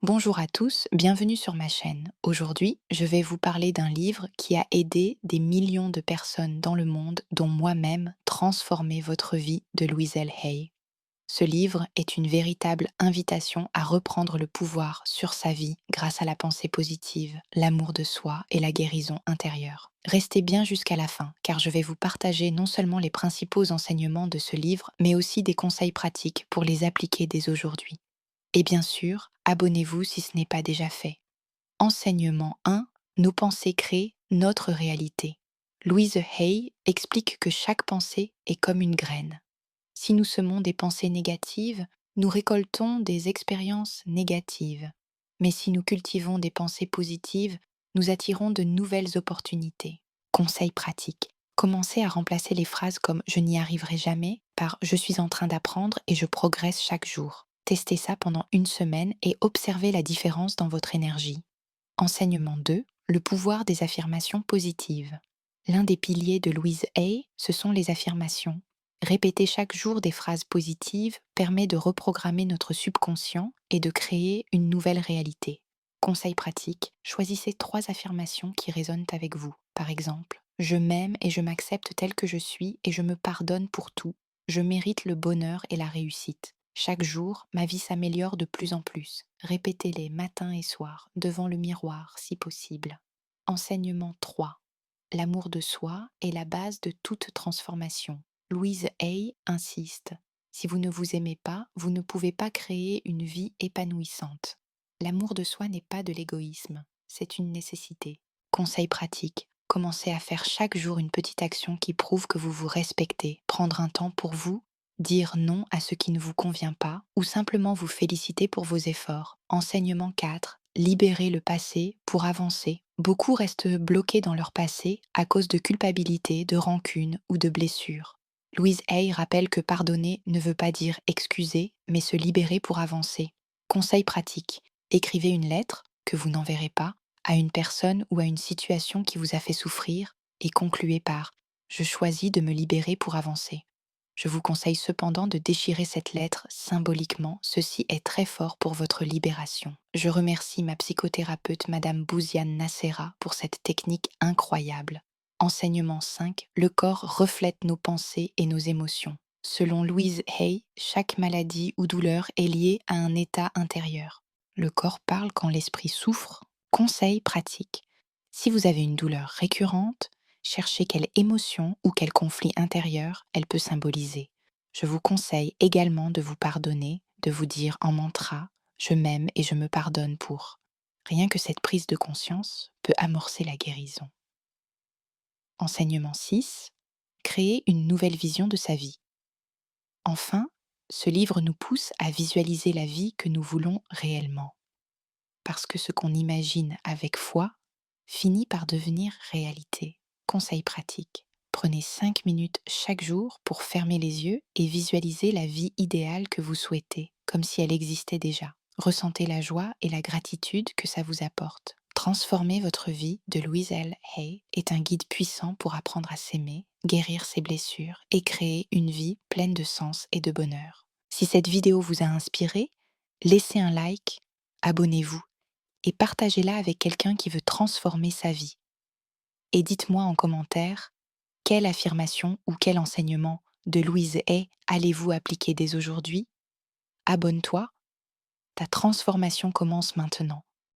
Bonjour à tous, bienvenue sur ma chaîne. Aujourd'hui, je vais vous parler d'un livre qui a aidé des millions de personnes dans le monde, dont moi-même, Transformer votre vie de Louise L. Hay. Ce livre est une véritable invitation à reprendre le pouvoir sur sa vie grâce à la pensée positive, l'amour de soi et la guérison intérieure. Restez bien jusqu'à la fin, car je vais vous partager non seulement les principaux enseignements de ce livre, mais aussi des conseils pratiques pour les appliquer dès aujourd'hui. Et bien sûr, abonnez-vous si ce n'est pas déjà fait. Enseignement 1. Nos pensées créent notre réalité. Louise Hay explique que chaque pensée est comme une graine. Si nous semons des pensées négatives, nous récoltons des expériences négatives. Mais si nous cultivons des pensées positives, nous attirons de nouvelles opportunités. Conseil pratique. Commencez à remplacer les phrases comme je n'y arriverai jamais par je suis en train d'apprendre et je progresse chaque jour. Testez ça pendant une semaine et observez la différence dans votre énergie. Enseignement 2. Le pouvoir des affirmations positives. L'un des piliers de Louise Hay, ce sont les affirmations. Répéter chaque jour des phrases positives permet de reprogrammer notre subconscient et de créer une nouvelle réalité. Conseil pratique, choisissez 3 affirmations qui résonnent avec vous. Par exemple, je m'aime et je m'accepte tel que je suis et je me pardonne pour tout. Je mérite le bonheur et la réussite. Chaque jour, ma vie s'améliore de plus en plus. Répétez-les matin et soir, devant le miroir si possible. Enseignement 3. L'amour de soi est la base de toute transformation. Louise Hay insiste. Si vous ne vous aimez pas, vous ne pouvez pas créer une vie épanouissante. L'amour de soi n'est pas de l'égoïsme, c'est une nécessité. Conseil pratique. Commencez à faire chaque jour une petite action qui prouve que vous vous respectez. Prendre un temps pour vous, dire non à ce qui ne vous convient pas ou simplement vous féliciter pour vos efforts. Enseignement 4. Libérer le passé pour avancer. Beaucoup restent bloqués dans leur passé à cause de culpabilité, de rancune ou de blessures. Louise Hay rappelle que pardonner ne veut pas dire excuser, mais se libérer pour avancer. Conseil pratique. Écrivez une lettre, que vous n'enverrez pas, à une personne ou à une situation qui vous a fait souffrir et concluez par ⁇ Je choisis de me libérer pour avancer ⁇ Je vous conseille cependant de déchirer cette lettre symboliquement, ceci est très fort pour votre libération. Je remercie ma psychothérapeute Madame Bouziane Nacera pour cette technique incroyable. Enseignement 5. Le corps reflète nos pensées et nos émotions. Selon Louise Hay, chaque maladie ou douleur est liée à un état intérieur. Le corps parle quand l'esprit souffre. Conseil pratique. Si vous avez une douleur récurrente, cherchez quelle émotion ou quel conflit intérieur elle peut symboliser. Je vous conseille également de vous pardonner, de vous dire en mantra « Je m'aime et je me pardonne pour ». Rien que cette prise de conscience peut amorcer la guérison. Enseignement 6. Créer une nouvelle vision de sa vie. Enfin, ce livre nous pousse à visualiser la vie que nous voulons réellement. Parce que ce qu'on imagine avec foi finit par devenir réalité. Conseil pratique. Prenez 5 minutes chaque jour pour fermer les yeux et visualiser la vie idéale que vous souhaitez, comme si elle existait déjà. Ressentez la joie et la gratitude que ça vous apporte. Transformer votre vie de Louise L. Hay est un guide puissant pour apprendre à s'aimer, guérir ses blessures et créer une vie pleine de sens et de bonheur. Si cette vidéo vous a inspiré, laissez un like, abonnez-vous et partagez-la avec quelqu'un qui veut transformer sa vie. Et dites-moi en commentaire quelle affirmation ou quel enseignement de Louise Hay allez-vous appliquer dès aujourd'hui. Abonne-toi, ta transformation commence maintenant.